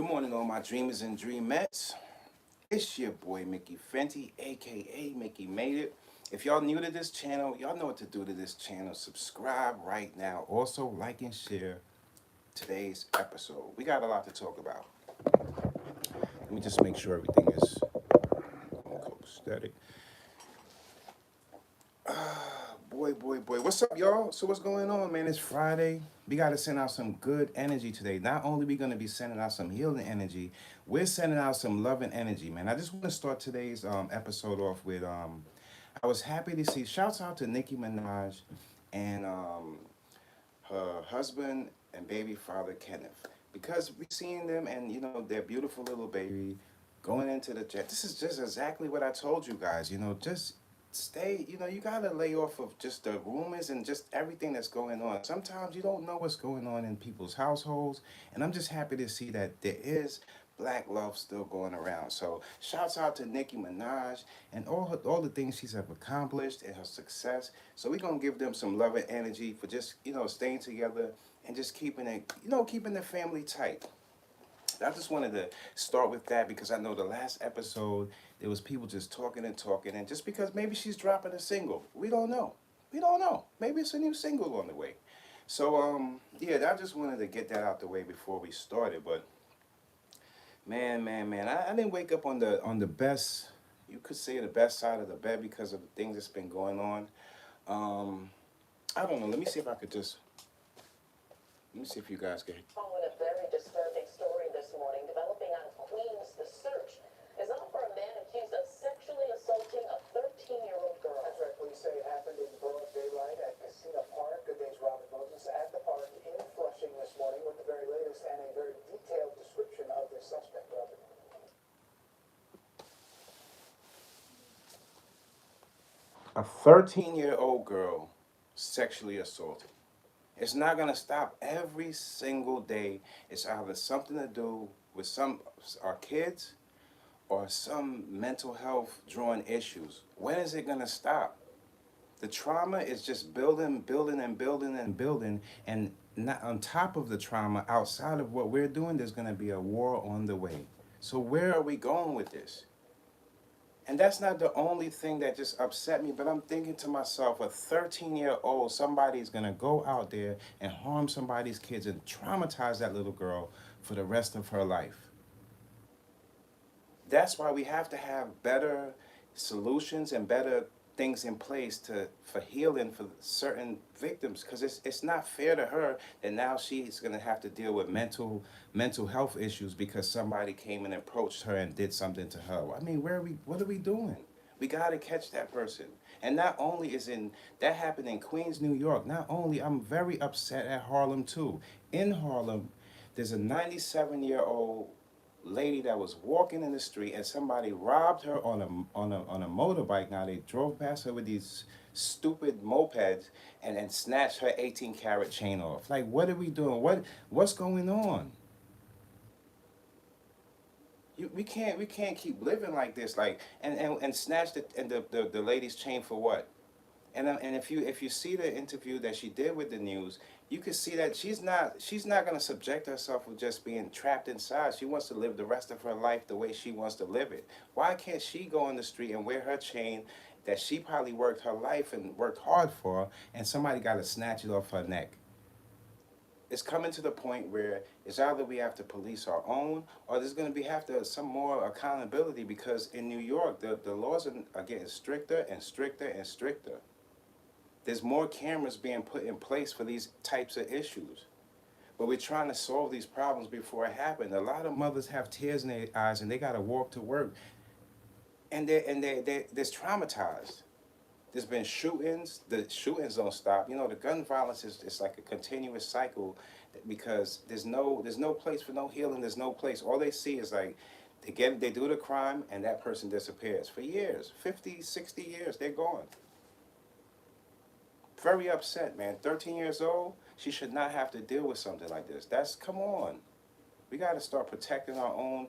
Good morning, all my dreamers and dreamettes. It's your boy Mickey Fenty, aka Mickey Made It. If y'all new to this channel, y'all know what to do to this channel. Subscribe right now. Also, like and share today's episode. We got a lot to talk about. Let me just make sure everything is steady. Boy. What's up, y'all? So what's going on, man? It's Friday. We got to send out some good energy today. Not only we going to be sending out some healing energy, we're sending out some loving energy, man. I just want to start today's episode off with I was happy to see. Shouts out to Nicki Minaj and her husband and baby father Kenneth, because we seen them and their beautiful little baby going into the jet. This is just exactly what I told you guys. Just stay. You gotta lay off of just the rumors and just everything that's going on. Sometimes you don't know what's going on in people's households, and I'm just happy to see that there is black love still going around. So shouts out to Nicki Minaj and all the things she's have accomplished and her success. So we're gonna give them some love and energy for just staying together and just keeping it keeping the family tight. I just wanted to start with that because I know the last episode there was people just talking and just because maybe she's dropping a single. We don't know. We don't know. Maybe it's a new single on the way. So yeah, I just wanted to get that out the way before we started. But man, I didn't wake up on the best, you could say the best side of the bed because of the things that's been going on. I don't know. Let me see if I could just let me see if you guys can. Following a very disturbing story this morning developing out of Queens, the search is on for a man accused of sexually assaulting a 13-year-old girl. That's right. Police say it happened in broad daylight at Casino Park. Good day's Robert Moses at the park in Flushing this morning with the very latest and a very detailed description of this suspect, Robert. A 13-year-old girl sexually assaulted. It's not going to stop every single day. It's either something to do with our kids or some mental health drawing issues. When is it going to stop? The trauma is just building, and not on top of the trauma, outside of what we're doing, there's going to be a war on the way. So where are we going with this? And that's not the only thing that just upset me, but I'm thinking to myself, a 13-year-old, somebody's going to go out there and harm somebody's kids and traumatize that little girl for the rest of her life. That's why we have to have better solutions and better things in place for healing for certain victims, because it's not fair to her that now she's going to have to deal with mental health issues because somebody came and approached her and did something to her. I mean, what are we doing? We got to catch that person. And not only that happened in Queens, New York, not only, I'm very upset at Harlem too. In Harlem, there's a 97-year-old lady that was walking in the street and somebody robbed her on a motorbike. Now they drove past her with these stupid mopeds and snatched her 18-karat chain off. Like, what are we doing? What's going on? We can't keep living like this. Like and snatch the lady's chain for what? And if you see the interview that she did with the news, you can see that she's not going to subject herself with just being trapped inside. She wants to live the rest of her life the way she wants to live it. Why can't she go on the street and wear her chain that she probably worked her life and worked hard for, and somebody got to snatch it off her neck? It's coming to the point where it's either we have to police our own, or there's going to be some more accountability, because in New York the laws are getting stricter and stricter and stricter. There's more cameras being put in place for these types of issues. But we're trying to solve these problems before it happens. A lot of mothers have tears in their eyes and they got to walk to work. And they're traumatized. There's been shootings. The shootings don't stop. The gun violence is like a continuous cycle, because there's no place for no healing. There's no place. All they see is like they do the crime and that person disappears for years, 50, 60 years, they're gone. Very upset, man. 13 years old, she should not have to deal with something like this. Come on. We got to start protecting our own.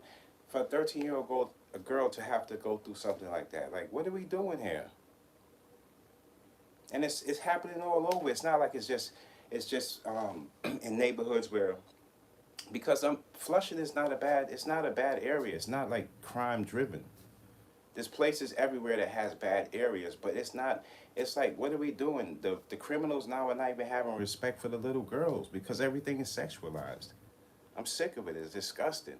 For a 13-year-old girl to have to go through something like that, like, what are we doing here? And it's happening all over. It's not like it's just in neighborhoods where because Flushing is not a bad. It's not a bad area. It's not like crime driven. There's places everywhere that has bad areas, but it's not. It's like, what are we doing? The criminals now are not even having respect for the little girls because everything is sexualized. I'm sick of it. It's disgusting.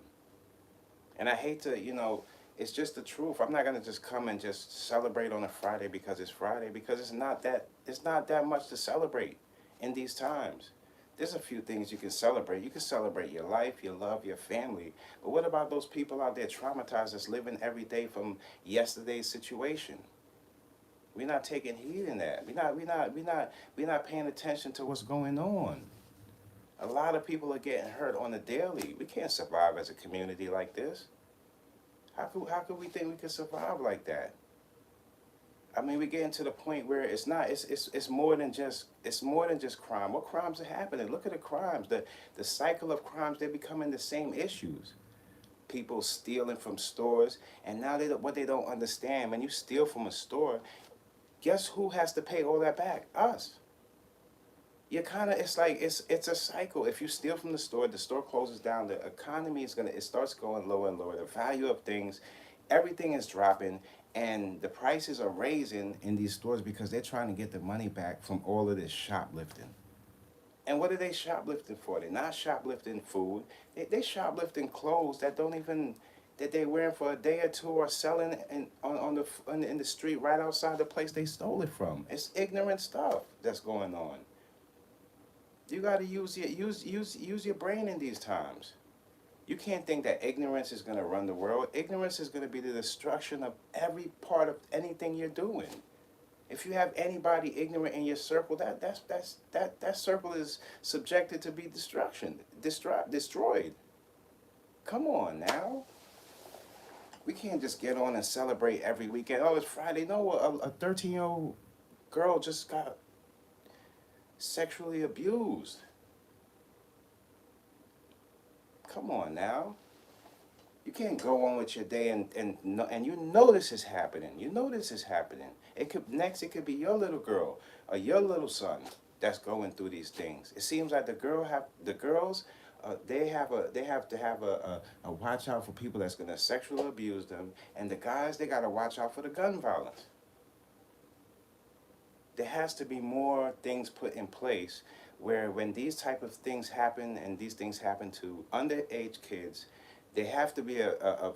And I hate to, it's just the truth. I'm not gonna just come and just celebrate on a Friday because it's Friday, because it's not that much to celebrate in these times. There's a few things you can celebrate. You can celebrate your life, your love, your family. But what about those people out there traumatized that's living every day from yesterday's situation? We're not taking heed in that. We're not paying attention to what's going on. A lot of people are getting hurt on the daily. We can't survive as a community like this. How could we think we can survive like that? I mean, we're getting to the point where it's more than just crime. What crimes are happening? Look at the crimes. The cycle of crimes, they're becoming the same issues. People stealing from stores, and now what they don't understand, when you steal from a store, guess who has to pay all that back? Us. You kind of, it's like it's a cycle. If you steal from the store closes down, the economy it starts going lower and lower. The value of things, everything is dropping, and the prices are raising in these stores because they're trying to get the money back from all of this shoplifting. And what are they shoplifting for? They're not shoplifting food. They shoplifting clothes that they're wearing for a day or two, or selling in the street right outside the place they stole it from. It's ignorant stuff that's going on. You got to use your brain in these times. You can't think that ignorance is going to run the world. Ignorance is going to be the destruction of every part of anything you're doing. If you have anybody ignorant in your circle, that circle is subjected to be destroyed. Come on now. We can't just get on and celebrate every weekend. Oh, it's Friday. No, a 13-year-old girl just got sexually abused. Come on now. You can't go on with your day and you know this is happening. You know this is happening. It could be your little girl or your little son that's going through these things. It seems like the girls they have to have a watch out for people that's gonna sexually abuse them, and the guys, they gotta watch out for the gun violence. There has to be more things put in place where when these type of things happen, and these things happen to underage kids, there have to be a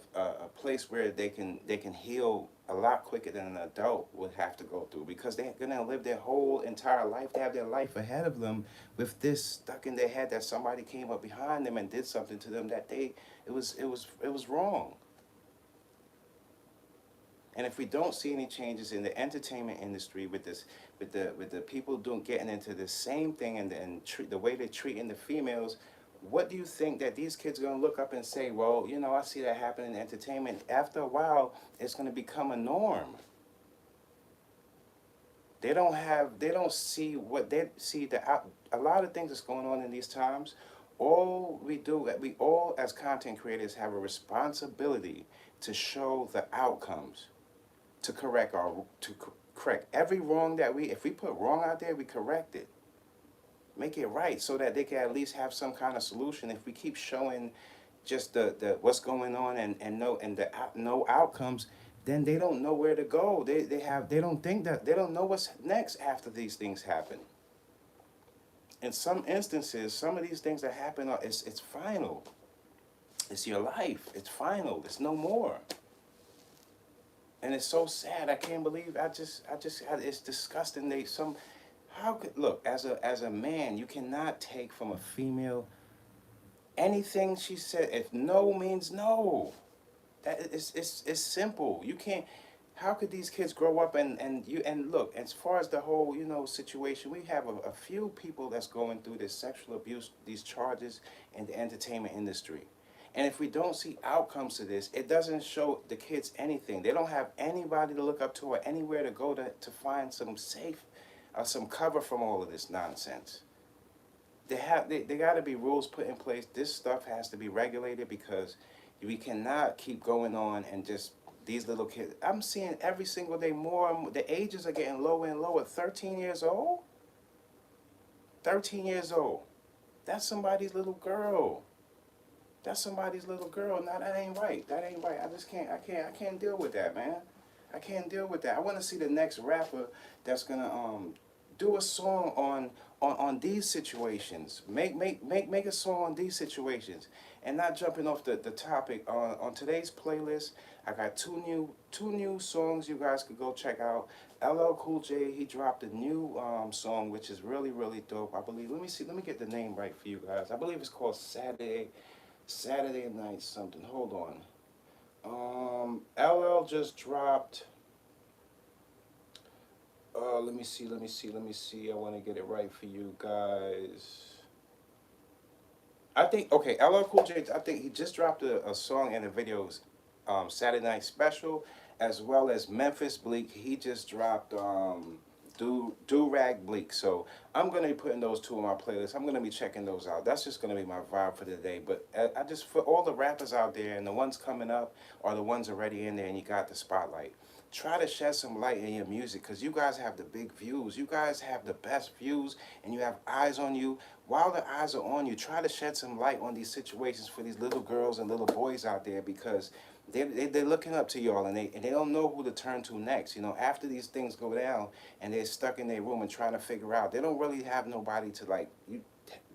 place where they can heal a lot quicker than an adult would have to go through, because they're gonna live their whole entire life. They have their life ahead of them with this stuck in their head that somebody came up behind them and did something to them that it was wrong. And if we don't see any changes in the entertainment industry with the people getting into the same thing, and the way they're treating the females, what do you think that these kids are going to look up and say, well, I see that happening in entertainment. After a while, it's going to become a norm. They don't see what they see. A lot of things that's going on in these times. We all as content creators have a responsibility to show the outcomes, to correct every wrong if we put wrong out there, we correct it. Make it right so that they can at least have some kind of solution. If we keep showing just the what's going on and no outcomes, then they don't know where to go. They don't know what's next after these things happen. In some instances, some of these things that happen it's final. It's your life. It's final. It's no more. And it's so sad. I can't believe. It's disgusting. Look, as a man, you cannot take from a female anything she said. If no means no, it's simple. You can't. How could these kids grow up and look, as far as the whole situation, we have a few people that's going through this sexual abuse, these charges in the entertainment industry. And if we don't see outcomes to this, it doesn't show the kids anything. They don't have anybody to look up to or anywhere to go to find some some cover from all of this nonsense. They got to be rules put in place. This stuff has to be regulated, because we cannot keep going on and just these little kids. I'm seeing every single day more and more, the ages are getting lower and lower. 13 years old? 13 years old. That's somebody's little girl. That's somebody's little girl. Now that ain't right. That ain't right. I just can't. I can't deal with that, man. I can't deal with that. I want to see the next rapper that's gonna do a song on these situations. Make a song on these situations, and not jumping off the topic on today's playlist. I got two new songs you guys could go check out. LL Cool J, he dropped a new song which is really dope. I believe. Let me see. Let me get the name right for you guys. I believe it's called Saturday Night something. Hold on. LL just dropped. Let me see. I want to get it right for you guys. I think okay, LL Cool J. I think he just dropped a song and a video, Saturday Night Special, as well as Memphis Bleak. He just dropped Do Rag Bleak. So I'm gonna be putting those two on my playlist. I'm gonna be checking those out. That's just gonna be my vibe for the day. But I just for all the rappers out there and the ones coming up or the ones already in there and you got the spotlight. Try to shed some light in your music because you guys have the big views. You guys have the best views and you have eyes on you. While the eyes are on you, try to shed some light on these situations for these little girls and little boys out there because they're looking up to y'all and they don't know who to turn to next. You know, after these things go down and they're stuck in their room and trying to figure out, they don't really have nobody to like,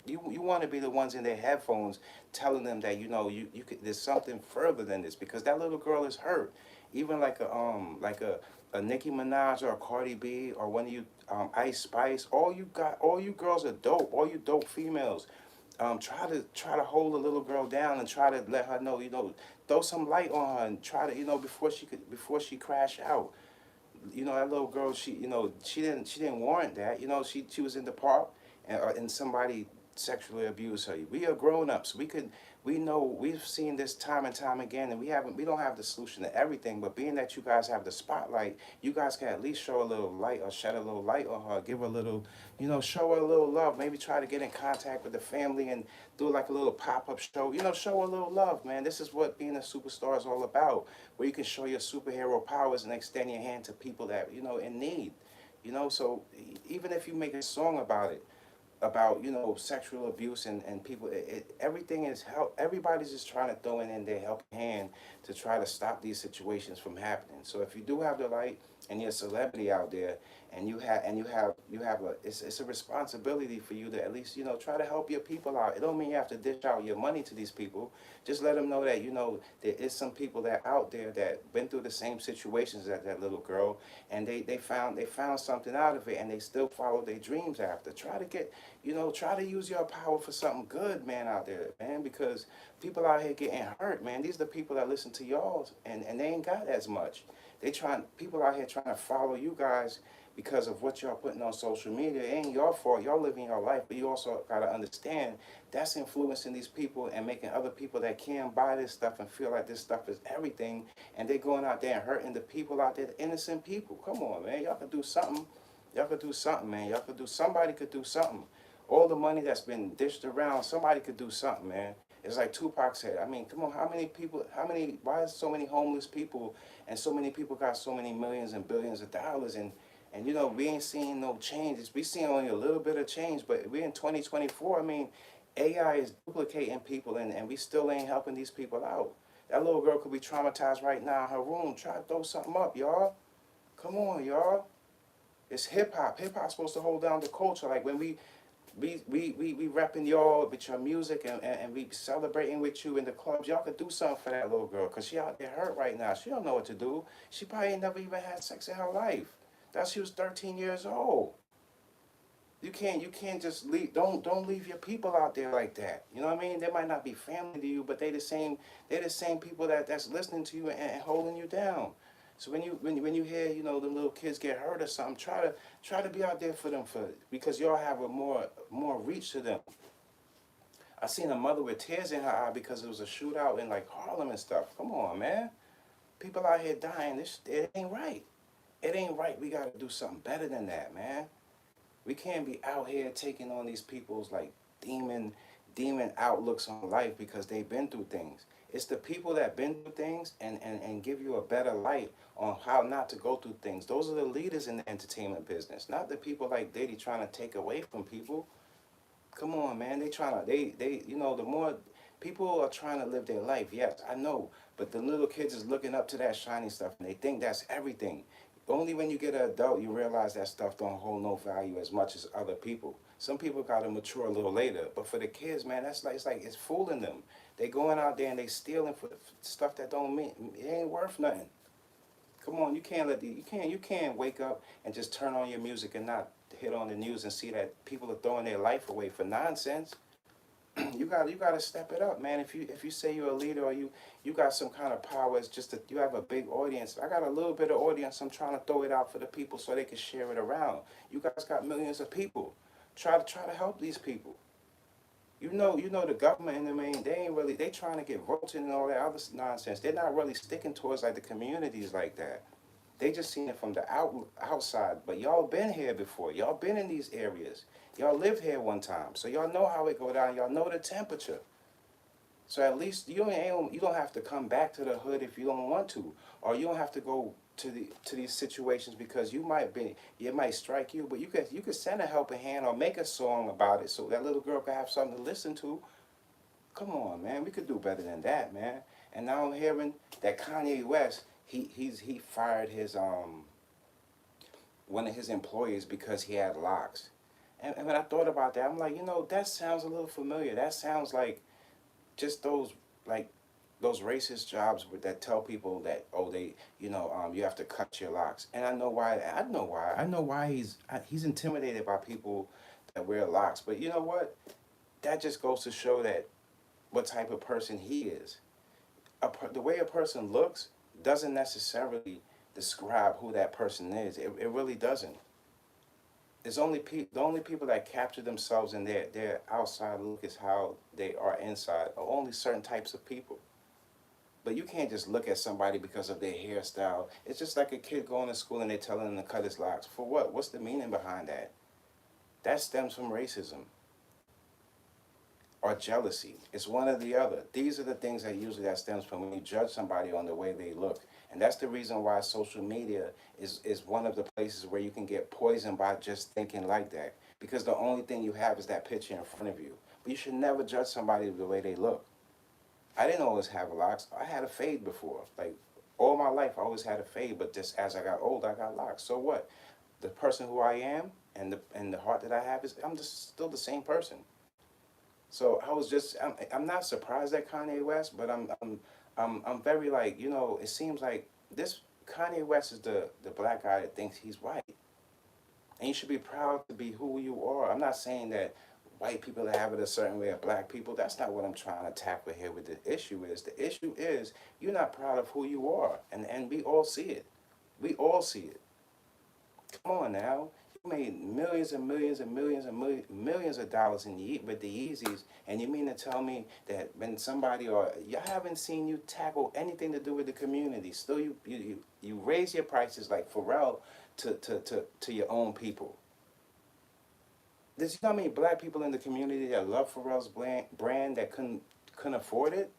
you want to be the ones in their headphones telling them that you could, there's something further than this because that little girl is hurt. Even like a Nicki Minaj or a Cardi B or one of you Ice Spice, all you girls are dope. All you dope females, try to hold a little girl down and try to let her know, throw some light on her and try to, before she crash out. That little girl, she didn't warrant that. She was in the park and somebody sexually abused her. We are grown ups. We know we've seen this time and time again, and we don't have the solution to everything. But being that you guys have the spotlight, you guys can at least show a little light or shed a little light on her, give her a little, show her a little love. Maybe try to get in contact with the family and do like a little pop-up show. Show a little love, man. This is what being a superstar is all about, where you can show your superhero powers and extend your hand to people that in need. So even if you make a song about it, about sexual abuse and people, everything is help. Everybody's just trying to throw in their helping hand to try to stop these situations from happening. So if you do have the light and you're a celebrity out there and you have a it's a responsibility for you to at least try to help your people out. It don't mean you have to dish out your money to these people. Just let them know that there is some people that out there that been through the same situations as that little girl, and they found something out of it, and they still follow their dreams after. Try to use your power for something good, man, out there, man, because people out here getting hurt, man. These are the people that listen to y'all, and they ain't got as much. People out here trying to follow you guys because of what y'all putting on social media. It ain't your fault. Y'all living your life, but you also got to understand that's influencing these people and making other people that can't buy this stuff and feel like this stuff is everything, and they going out there and hurting the people out there, the innocent people. Come on, man. Y'all could do something. Y'all could do something, man. Somebody could do something. All the money that's been dished around, somebody could do something, man. It's like Tupac said. I mean, come on, why is so many homeless people and so many people got so many millions and billions of dollars and we ain't seeing no changes. We seeing only a little bit of change, but we're in 2024. I mean, AI is duplicating people and we still ain't helping these people out. That little girl could be traumatized right now in her room. Try to throw something up, y'all. Come on, y'all. It's hip hop. Hip hop's supposed to hold down the culture. Like when we repping y'all with your music and we celebrating with you in the clubs. Y'all could do something for that little girl because she out there hurt right now. She don't know what to do. She probably ain't never even had sex in her life. She was 13 years old. You can't just leave. Don't leave your people out there like that. You know what I mean? They might not be family to you, but they the same people that's listening to you and holding you down. So when you hear them little kids get hurt or something, try to be out there for them because y'all have a more reach to them. I seen a mother with tears in her eye because it was a shootout in like Harlem and stuff. Come on, man. People out here dying. It ain't right. It ain't right. We gotta do something better than that, man. We can't be out here taking on these people's like demon outlooks on life because they've been through things. It's the people that been through things and give you a better light on how not to go through things. Those are the leaders in the entertainment business, not the people like Diddy trying to take away from people. Come on, man. They the more People are trying to live their life. Yes, I know. But the little kids is looking up to that shiny stuff and they think that's everything. Only when you get an adult you realize that stuff don't hold no value as much as other people. Some people gotta mature a little later. But for the kids, man, that's like it's fooling them. They going out there and they stealing for stuff that don't mean it ain't worth nothing. Come on, you can't you can't wake up and just turn on your music and not hit on the news and see that people are throwing their life away for nonsense. You gotta step it up, man. If you say you're a leader or you got some kind of power, it's just that you have a big audience. I got a little bit of audience. I'm trying to throw it out for the people so they can share it around. You guys got millions of people. Try to help these people. You know the government in the main, they ain't really they trying to get votes and all that other nonsense. They're not really sticking towards like the communities like that. They just seen it from the outside. But y'all been here before. Y'all been in these areas. Y'all lived here one time. So y'all know how it go down. Y'all know the temperature. So at least you don't have to come back to the hood if you don't want to. Or you don't have to go to these situations because it might strike you, but you could send a helping hand or make a song about it so that little girl can have something to listen to. Come on, man, we could do better than that, man. And now I'm hearing that Kanye West, he fired his one of his employees because he had locks. And when I thought about that, I'm like, that sounds a little familiar. That sounds like just like those racist jobs that tell people that you have to cut your locks. And I know why. I know why he's intimidated by people that wear locks. But you know what? That just goes to show that what type of person he is. The way a person looks doesn't necessarily describe who that person is. It really doesn't. It's the only people that capture themselves in their outside look is how they are inside, or only certain types of people. But you can't just look at somebody because of their hairstyle. It's just like a kid going to school and they're telling him to cut his locks. For what? What's the meaning behind that? That stems from racism or jealousy. It's one or the other. These are the things that stems from when you judge somebody on the way they look. And that's the reason why social media is one of the places where you can get poisoned by just thinking like that. Because the only thing you have is that picture in front of you. But you should never judge somebody the way they look. I didn't always have locks. I had a fade before. Like all my life I always had a fade, but just as I got older I got locks. So what? The person who I am and the heart that I have I'm just still the same person. So I'm not surprised at Kanye West, but I'm very like, it seems like this Kanye West is the black guy that thinks he's white. And you should be proud to be who you are. I'm not saying that white people have it a certain way of black people. That's not what I'm trying to tackle here with the issue is. The issue is you're not proud of who you are. And we all see it. We all see it. Come on now. You made millions and millions and millions and millions of dollars with the Yeezys, and you mean to tell me that when somebody y'all haven't seen you tackle anything to do with the community, still you raise your prices like Pharrell to your own people. There's how many black people in the community that love Pharrell's brand that couldn't afford it?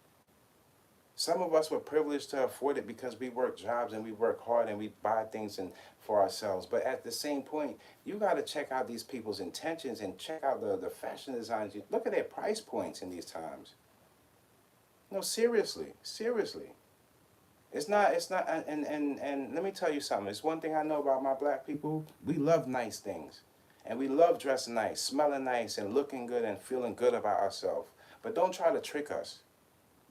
Some of us were privileged to afford it because we work jobs and we work hard and we buy things for ourselves. But at the same point, you got to check out these people's intentions and check out the fashion designs. Look at their price points in these times. No, seriously. It's not, and let me tell you something. It's one thing I know about my black people. We love nice things. And we love dressing nice, smelling nice, and looking good and feeling good about ourselves. But don't try to trick us.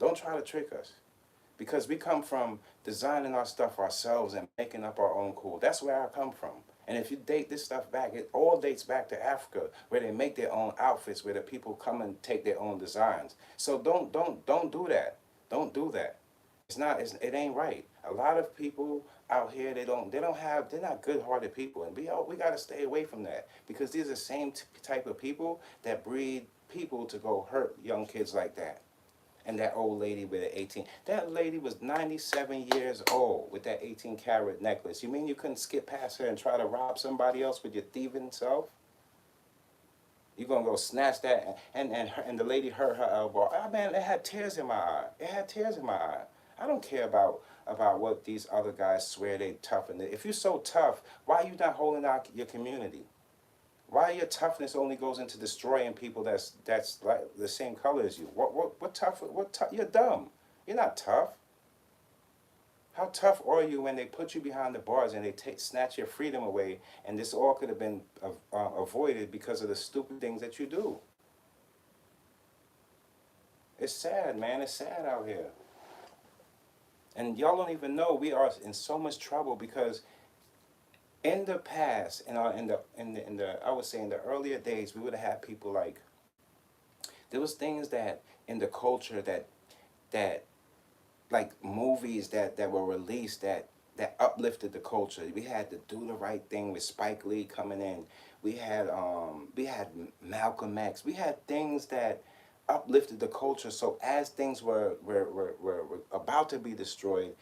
Don't try to trick us. Because we come from designing our stuff ourselves and making up our own cool. That's where I come from. And if you date this stuff back, it all dates back to Africa, where they make their own outfits, where the people come and take their own designs. So don't do that. Don't do that. It ain't right. A lot of people out here, they're not good-hearted people, and we got to stay away from that, because these are the same type of people that breed people to go hurt young kids like that. And that old lady with the 18, that lady was 97 years old with that 18-carat necklace. You mean you couldn't skip past her and try to rob somebody else with your thieving self? You're going to go snatch that, and the lady hurt her elbow. Oh, man, it had tears in my eye. I don't care about what these other guys swear they tough. And if you're so tough, why are you not holding out your community? Why your toughness only goes into destroying people that's like the same color as you? What tough? What tough? You're dumb. You're not tough. How tough are you when they put you behind the bars and they snatch your freedom away, and this all could have been avoided because of the stupid things that you do? It's sad, man. It's sad out here. And y'all don't even know we are in so much trouble because in the past, I would say in the earlier days, we would have had people like, there was things that in the culture that like movies that were released that uplifted the culture. We had to Do the Right Thing with Spike Lee coming in. We had Malcolm X. We had things that uplifted the culture. So as things were about to be destroyed,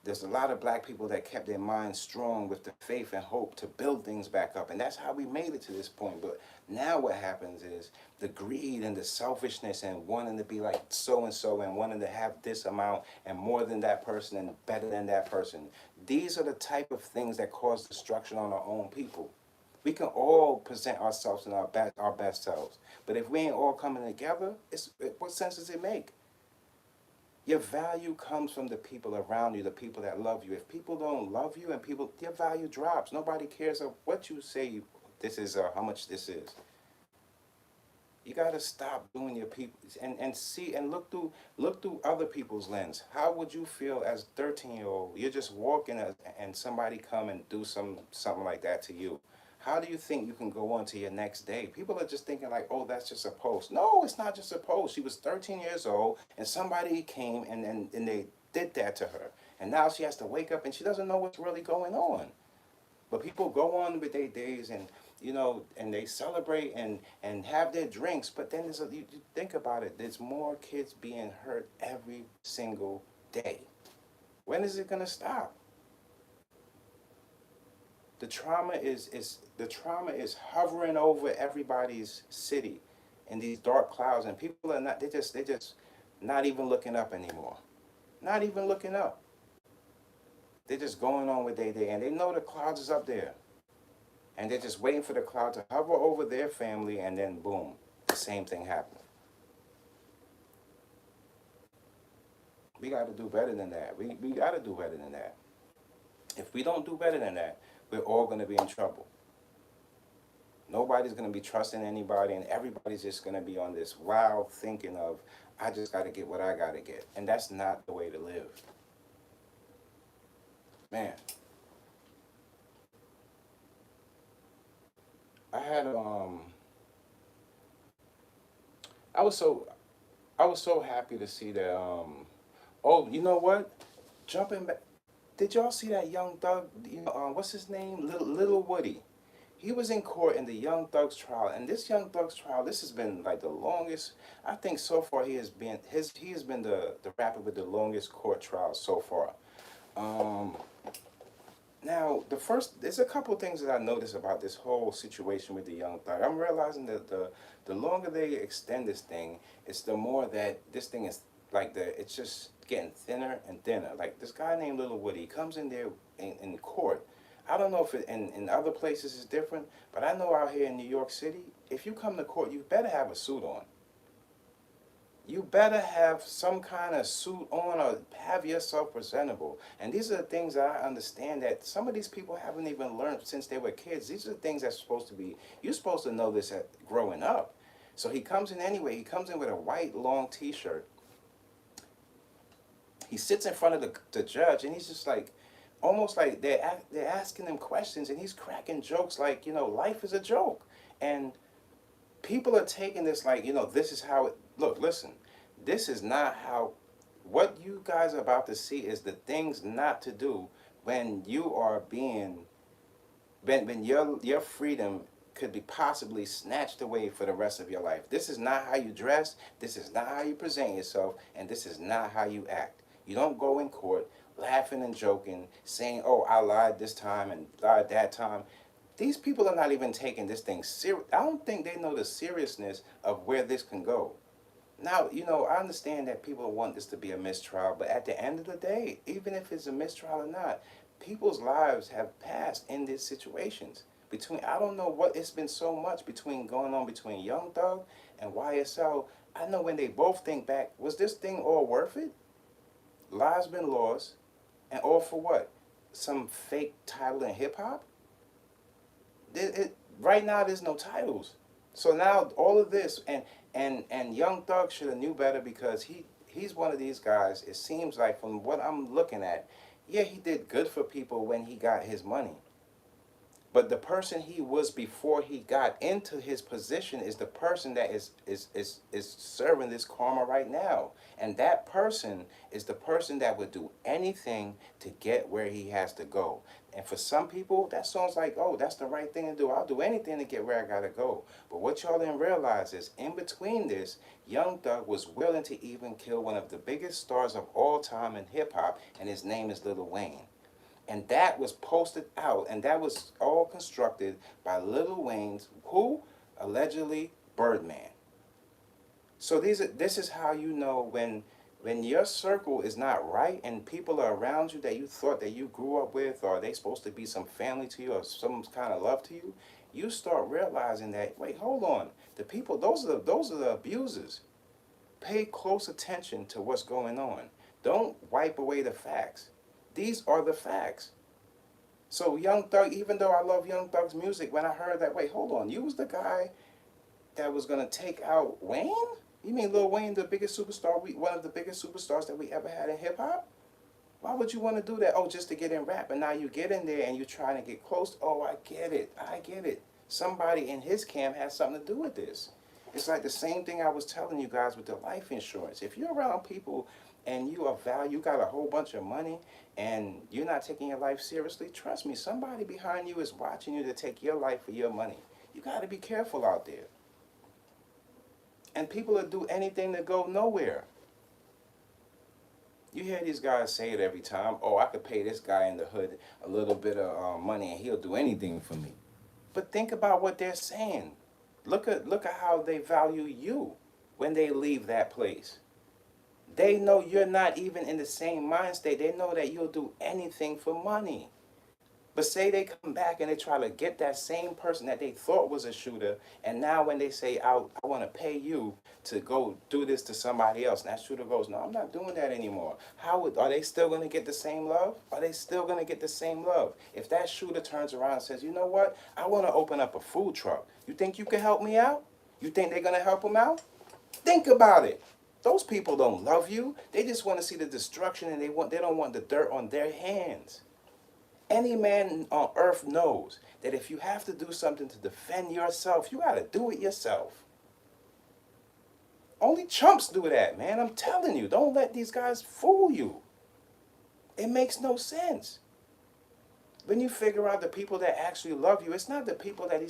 there's a lot of black people that kept their minds strong with the faith and hope to build things back up. And that's how we made it to this point. But now what happens is the greed and the selfishness and wanting to be like so and so and wanting to have this amount and more than that person and better than that person. These are the type of things that cause destruction on our own people. We can all present ourselves in our best selves. But if we ain't all coming together, what sense does it make? Your value comes from the people around you, the people that love you. If people don't love you your value drops. Nobody cares of what you say this is or how much this is. You gotta stop doing your people and see and look through other people's lens. How would you feel as a 13-year-old? You're just walking and somebody come and do something like that to you. How do you think you can go on to your next day? People are just thinking like, oh, that's just a post. No, it's not just a post. She was 13 years old and somebody came and they did that to her. And now she has to wake up and she doesn't know what's really going on. But people go on with their days and, and they celebrate and have their drinks. But then you think about it, there's more kids being hurt every single day. When is it going to stop? The trauma is hovering over everybody's city in these dark clouds, and people are not. They just not even looking up anymore. Not even looking up. They're just going on with their day, and they know the clouds is up there, and they're just waiting for the cloud to hover over their family, and then boom, the same thing happens. We got to do better than that. We got to do better than that. If we don't do better than that, we're all going to be in trouble. Nobody's going to be trusting anybody, and everybody's just going to be on this wild thinking of, I just got to get what I got to get. And that's not the way to live. Man. I had, I was so happy to see that, oh, you know what? Jumping back. Did y'all see that Young Thug? What's his name? Lil Woody. He was in court in the Young Thug's trial, and this Young Thug's trial, this has been like the longest. I think so far he has been the rapper with the longest court trial so far. Now there's a couple of things that I noticed about this whole situation with the Young Thug. I'm realizing that the longer they extend this thing, it's the more that this thing is like it's just getting thinner and thinner. Like this guy named Lil Woody comes in there in court. I don't know if in other places it's different, but I know out here in New York City, if you come to court, you better have a suit on. You better have some kind of suit on or have yourself presentable. And these are the things that I understand that some of these people haven't even learned since they were kids. These are the things that's supposed to be, you're supposed to know this growing up. So he comes in anyway. He comes in with a white long t-shirt. He sits in front of the judge and he's just like, almost like they're asking him questions and he's cracking jokes like, life is a joke. And people are taking this like, this is how it, look, listen, this is not how, what you guys are about to see is the things not to do when you are being, when your freedom could be possibly snatched away for the rest of your life. This is not how you dress, this is not how you present yourself, and this is not how you act. You don't go in court laughing and joking, saying, oh, I lied this time and lied that time. These people are not even taking this thing serious. I don't think they know the seriousness of where this can go. Now, I understand that people want this to be a mistrial, but at the end of the day, even if it's a mistrial or not, people's lives have passed in these situations. I don't know what, it's been so much going on between Young Thug and YSL. I know when they both think back, was this thing all worth it? Lives been lost, and all for what? Some fake title in hip hop? Right now, there's no titles. So now all of this, and Young Thug should have knew better because he's one of these guys. It seems like from what I'm looking at, yeah, he did good for people when he got his money. But the person he was before he got into his position is the person that is serving this karma right now. And that person is the person that would do anything to get where he has to go. And for some people, that sounds like, oh, that's the right thing to do. I'll do anything to get where I gotta go. But what y'all didn't realize is in between this, Young Thug was willing to even kill one of the biggest stars of all time in hip hop, and his name is Lil Wayne. And that was posted out, and that was all constructed by Lil Wayne's, who? Allegedly, Birdman. So this is how you know when your circle is not right and people are around you that you thought that you grew up with, or they supposed to be some family to you or some kind of love to you, you start realizing that, wait, hold on. The people, those are the abusers. Pay close attention to what's going on. Don't wipe away the facts. These are the facts. So Young Thug, even though I love Young Thug's music, when I heard that, wait, hold on, you was the guy that was gonna take out Wayne? You mean Lil Wayne, the biggest superstar, one of the biggest superstars that we ever had in hip hop? Why would you want to do that? Oh, just to get in rap, and now you get in there and you're trying to get close. Oh, I get it. Somebody in his camp has something to do with this. It's like the same thing I was telling you guys with the life insurance. If you're around people and you are valued, you got a whole bunch of money, and you're not taking your life seriously, trust me, somebody behind you is watching you to take your life for your money. You got to be careful out there. And people will do anything to go nowhere. You hear these guys say it every time. Oh, I could pay this guy in the hood a little bit of money and he'll do anything for me. But think about what they're saying. Look at how they value you when they leave that place. They know you're not even in the same mind state. They know that you'll do anything for money. But say they come back and they try to get that same person that they thought was a shooter, and now when they say, I want to pay you to go do this to somebody else, and that shooter goes, no, I'm not doing that anymore. Are they still going to get the same love? Are they still going to get the same love? If that shooter turns around and says, you know what, I want to open up a food truck. You think you can help me out? You think they're going to help him out? Think about it. Those people don't love you. They just want to see the destruction, and they don't want the dirt on their hands. Any man on earth knows that if you have to do something to defend yourself, you got to do it yourself. Only chumps do that, man. I'm telling you, don't let these guys fool you. It makes no sense. When you figure out the people that actually love you, it's not the people that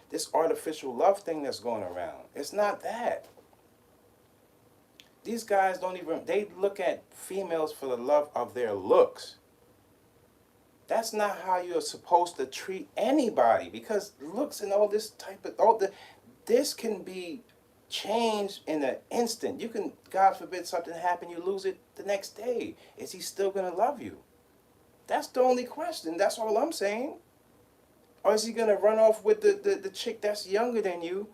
this artificial love thing that's going around. It's not that. These guys they look at females for the love of their looks. That's not how you're supposed to treat anybody, because looks and all this this can be changed in an instant. You can, God forbid, something happen, you lose it the next day. Is he still gonna love you? That's the only question. That's all I'm saying. Or is he gonna run off with the chick that's younger than you,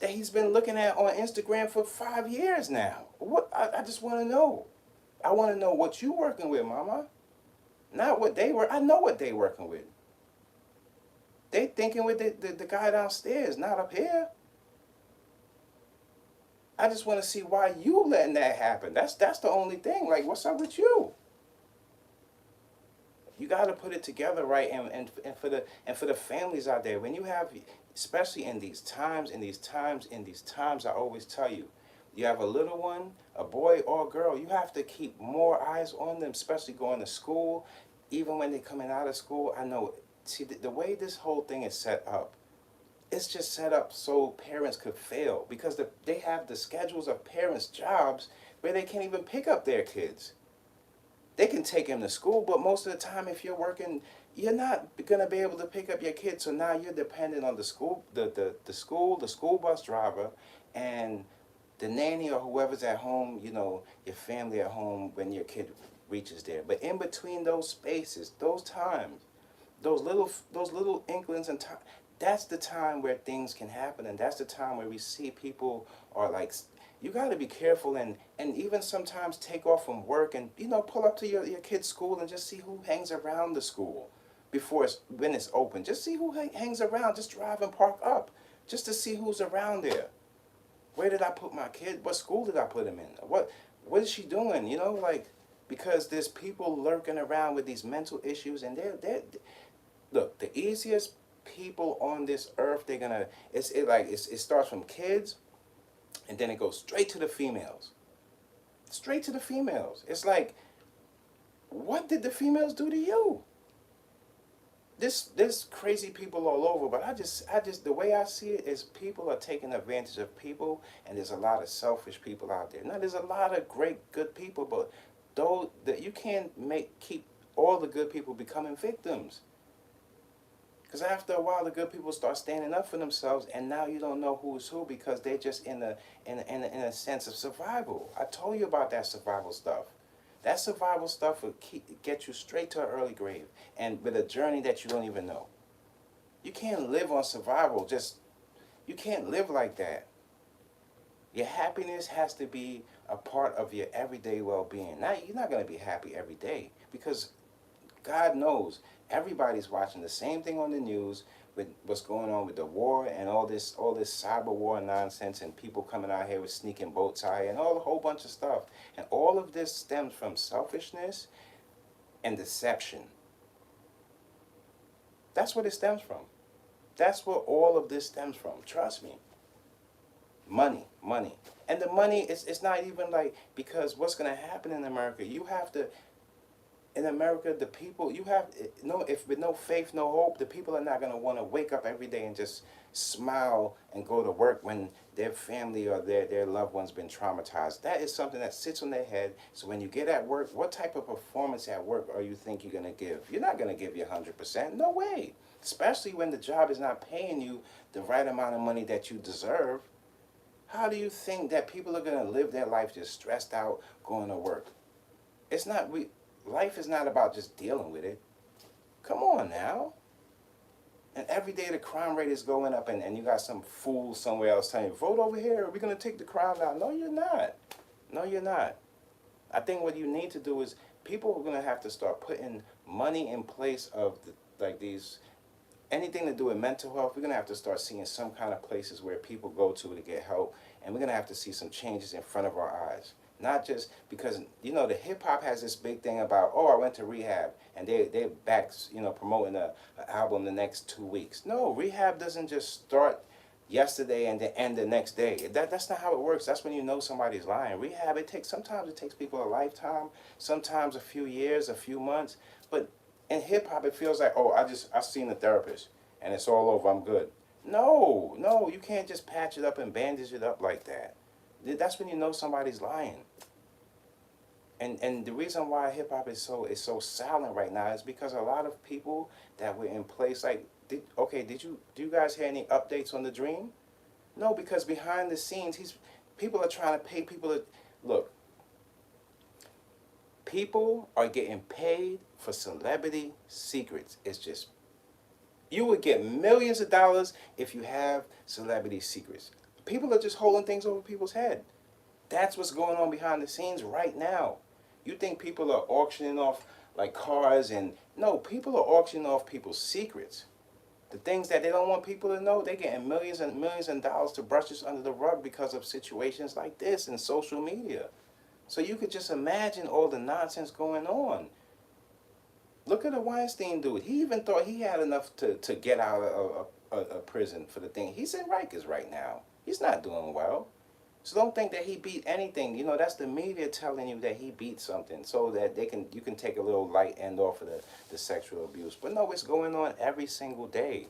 that he's been looking at on Instagram for 5 years now? What? I just want to know. I want to know what you working with, mama. Not what they were. I know what they working with. They thinking with the guy downstairs, not up here. I just want to see why you letting that happen. That's the only thing. Like, what's up with you? You got to put it together right, and for the families out there, when you have, especially in these times, I always tell you, you have a little one, a boy or a girl, you have to keep more eyes on them, especially going to school. Even when they're coming out of school, I know, see, the way this whole thing is set up, it's just set up so parents could fail, because they have the schedules of parents' jobs where they can't even pick up their kids. They can take them to school, but most of the time, if you're working, you're not going to be able to pick up your kids. So now you're dependent on the school bus driver, and the nanny or whoever's at home, your family at home when your kid reaches there. But in between those spaces, those times, those little inklings and time, that's the time where things can happen, and that's the time where we see people are like, you got to be careful and even sometimes take off from work and, pull up to your kid's school and just see who hangs around the school before when it's open. Just see who hangs around. Just drive and park up just to see who's around there. Where did I put my kid? What school did I put him in? What is she doing? Like, because there's people lurking around with these mental issues, and they're look, the easiest people on this earth, it starts from kids, and then it goes straight to the females. Straight to the females. It's like, what did the females do to you? There's crazy people all over, but I just the way I see it is people are taking advantage of people, and there's a lot of selfish people out there. Now there's a lot of great good people, but though that you can't keep all the good people becoming victims. Because after a while, the good people start standing up for themselves, and now you don't know who's who because they're just in a sense of survival. I told you about that survival stuff. That survival stuff will get you straight to an early grave, and with a journey that you don't even know. You can't live on survival. You can't live like that. Your happiness has to be a part of your everyday well-being. Now, you're not going to be happy every day because God knows everybody's watching the same thing on the news with what's going on with the war and all this cyber war nonsense, and people coming out here with sneaking boats out here and a whole bunch of stuff. And all of this stems from selfishness and deception. That's what it stems from. That's where all of this stems from. Trust me. Money. And the money, it's not even like, because what's going to happen in America, in America, the people, if with no faith, no hope, the people are not going to want to wake up every day and just smile and go to work when their family or their loved one's been traumatized. That is something that sits on their head. So when you get at work, what type of performance at work are you think you're going to give? You're not going to give your 100%. No way. Especially when the job is not paying you the right amount of money that you deserve. How do you think that people are going to live their life just stressed out going to work? Life is not about just dealing with it. Come on now. And every day the crime rate is going up, and you got some fool somewhere else telling you, vote over here, we're going to take the crime down. No, you're not. No, you're not. I think what you need to do is people are going to have to start putting money in place of anything to do with mental health. We're going to have to start seeing some kind of places where people go to get help, and we're going to have to see some changes in front of our eyes. Not just because, the hip-hop has this big thing about, I went to rehab, and they're back, promoting an album the next 2 weeks. No, rehab doesn't just start yesterday and then end the next day. That's not how it works. That's when you know somebody's lying. Rehab, sometimes it takes people a lifetime, sometimes a few years, a few months. But in hip-hop, it feels like, I seen a therapist, and it's all over, I'm good. No, you can't just patch it up and bandage it up like that. That's when you know somebody's lying. And the reason why hip hop is so silent right now is because a lot of people that were in place, do you guys hear any updates on the Dream? No, because behind the scenes, people are trying to pay people look. People are getting paid for celebrity secrets. It's just, you would get millions of dollars if you have celebrity secrets. People are just holding things over people's head. That's what's going on behind the scenes right now. You think people are auctioning off like cars, and no, people are auctioning off people's secrets. The things that they don't want people to know, they're getting millions and millions of dollars to brush this under the rug because of situations like this and social media. So you could just imagine all the nonsense going on. Look at the Weinstein dude. He even thought he had enough to get out of prison for the thing. He's in Rikers right now. He's not doing well. So don't think that he beat anything. That's the media telling you that he beat something so that you can take a little light end off of the sexual abuse. But no, it's going on every single day.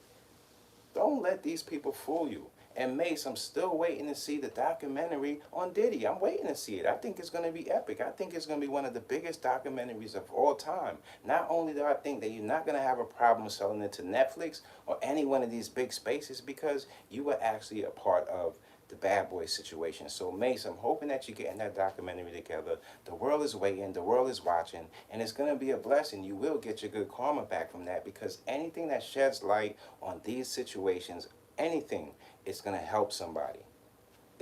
Don't let these people fool you. And Mace, I'm still waiting to see the documentary on Diddy. I'm waiting to see it. I think it's going to be epic. I think it's going to be one of the biggest documentaries of all time. Not only do I think that you're not going to have a problem selling it to Netflix or any one of these big spaces, because you were actually a part of the Bad Boy situation. So Mace, I'm hoping that you're getting that documentary together. The world is waiting, the world is watching, and it's going to be a blessing. You will get your good karma back from that, because anything that sheds light on these situations, anything, it's going to help somebody.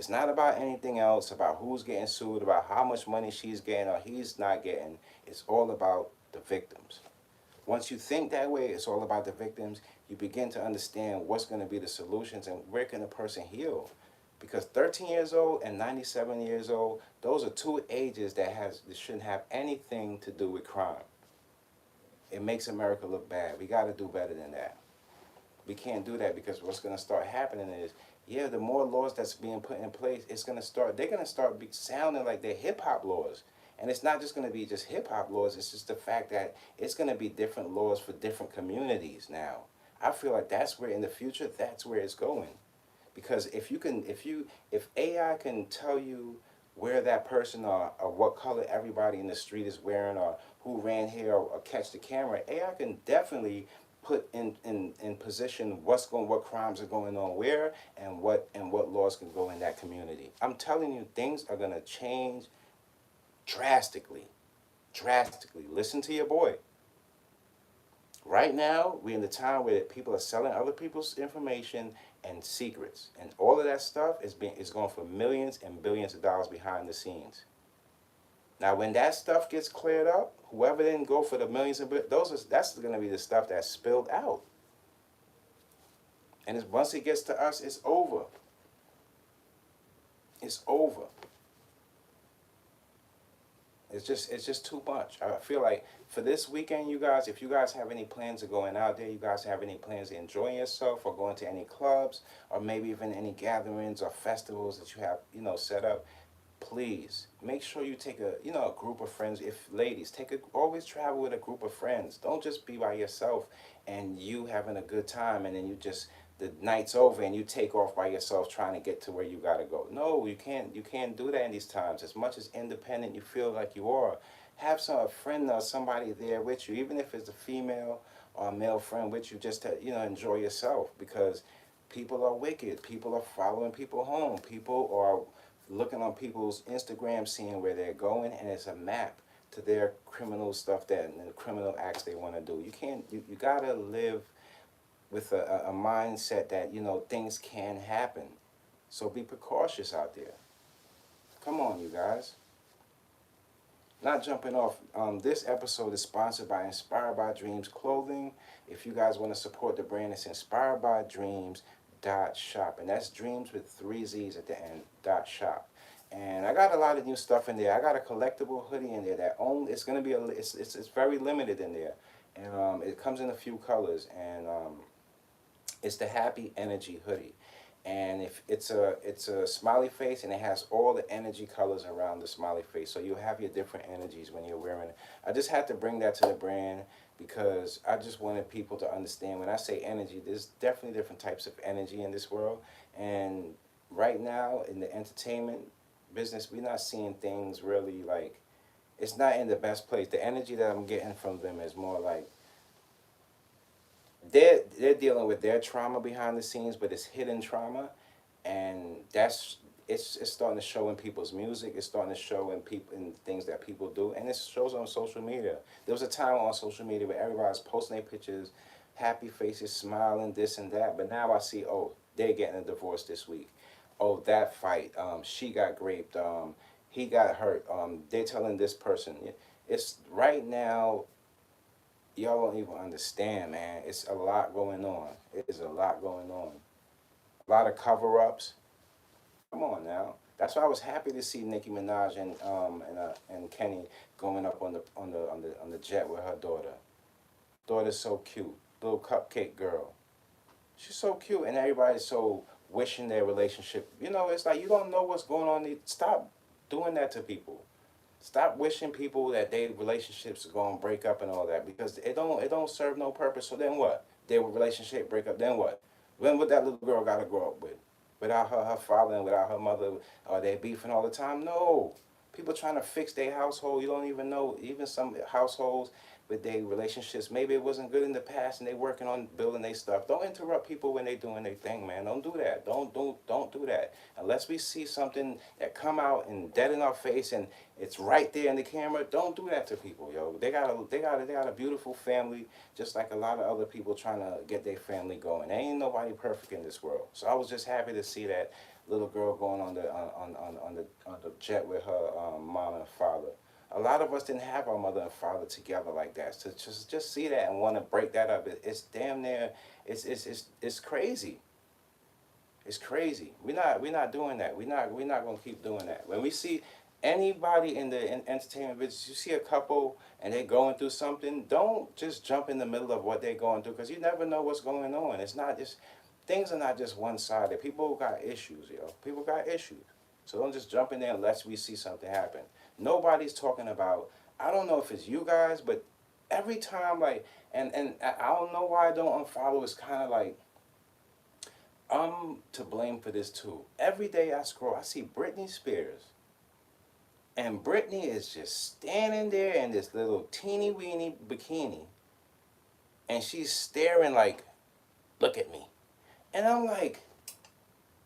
It's not about anything else, about who's getting sued, about how much money she's getting or he's not getting. It's all about the victims. Once you think that way, it's all about the victims, you begin to understand what's going to be the solutions and where can a person heal. Because 13 years old and 97 years old, those are two ages that shouldn't have anything to do with crime. It makes America look bad. We got to do better than that. We can't do that because what's going to start happening is, yeah, the more laws that's being put in place, they're going to start sounding like they're hip hop laws. And it's not just going to be just hip hop laws. It's just the fact that it's going to be different laws for different communities now. I feel like that's where in the future, that's where it's going. Because if AI can tell you where that person or what color everybody in the street is wearing or who ran here or catch the camera, AI can definitely put in position what crimes are going on where and what laws can go in that community. I'm telling you, things are gonna change drastically. Drastically. Listen to your boy. Right now, we're in the time where people are selling other people's information and secrets, and all of that stuff is going for millions and billions of dollars behind the scenes. Now, when that stuff gets cleared up, whoever didn't go for the millions and that's going to be the stuff that's spilled out. And once it gets to us, it's over. It's over. It's just too much. I feel like for this weekend, you guys, if you guys have any plans of going out there, you guys have any plans of enjoying yourself or going to any clubs or maybe even any gatherings or festivals that you have, set up, please make sure you take a group of friends. If ladies, always travel with a group of friends. Don't just be by yourself and you having a good time and then the night's over and you take off by yourself trying to get to where you gotta go. No, you can't do that in these times. As much as independent you feel like you are, have a friend or somebody there with you, even if it's a female or a male friend with you, just to enjoy yourself, because people are wicked. People are following people home. People are looking on people's Instagram, seeing where they're going, and it's a map to their criminal stuff and the criminal acts they want to do. You gotta live with a mindset that things can happen. So be precautious out there. Come on, you guys. Not jumping off. This episode is sponsored by Inspired by Dreams Clothing. If you guys want to support the brand, it's inspiredbydreams.shop, and that's dreams with 3 Z's at the end, .shop. And I got a lot of new stuff in there. I got a collectible hoodie in there that it's gonna be it's very limited in there, and it comes in a few colors, and it's the Happy Energy hoodie, and if it's a smiley face, and it has all the energy colors around the smiley face, so you have your different energies when you're wearing it. I just had to bring that to the brand because I just wanted people to understand when I say energy, there's definitely different types of energy in this world, and right now in the entertainment business, we're not seeing things really like, it's not in the best place. The energy that I'm getting from them is more like they're dealing with their trauma behind the scenes, but it's hidden trauma, and it's starting to show in people's music. It's starting to show in things that people do, and it shows on social media. There was a time on social media where everybody's posting their pictures, happy faces, smiling, this and that. But now I see, oh, they're getting a divorce this week. Oh, that fight, she got raped, he got hurt. They're telling this person. It's right now. Y'all don't even understand, man. It's a lot going on. It is a lot going on. A lot of cover-ups. Come on now. That's why I was happy to see Nicki Minaj and Kenny going up on the jet with her daughter. Daughter's so cute, little cupcake girl. She's so cute, and everybody's so wishing their relationship. It's like you don't know what's going on. Stop doing that to people. Stop wishing people that their relationships are gonna break up and all that, because it don't serve no purpose. So then what? Their relationship break up. Then what? When would that little girl gotta grow up with? Without her father and without her mother, are they beefing all the time? No. People trying to fix their household. You don't even know. Even some households, with their relationships. Maybe it wasn't good in the past and they working on building their stuff. Don't interrupt people when they doing their thing, man. Don't do that. Don't do that. Unless we see something that come out and dead in our face and it's right there in the camera, don't do that to people, yo. They got a beautiful family, just like a lot of other people trying to get their family going. There ain't nobody perfect in this world. So I was just happy to see that little girl going on the jet with her mom and father. A lot of us didn't have our mother and father together like that. So just see that and want to break that up. It's damn near. It's crazy. It's crazy. We're not doing that. We're not gonna keep doing that. When we see anybody in the entertainment business, you see a couple and they're going through something, don't just jump in the middle of what they're going through, because you never know what's going on. It's not just, things are not just one-sided. People got issues, yo. People got issues. So don't just jump in there unless we see something happen. Nobody's talking about, I don't know if it's you guys, but every time, like, and I don't know why I don't unfollow. It's kind of like, I'm to blame for this too. Every day I scroll, I see Britney Spears. And Britney is just standing there in this little teeny weeny bikini. And she's staring like, look at me. And I'm like,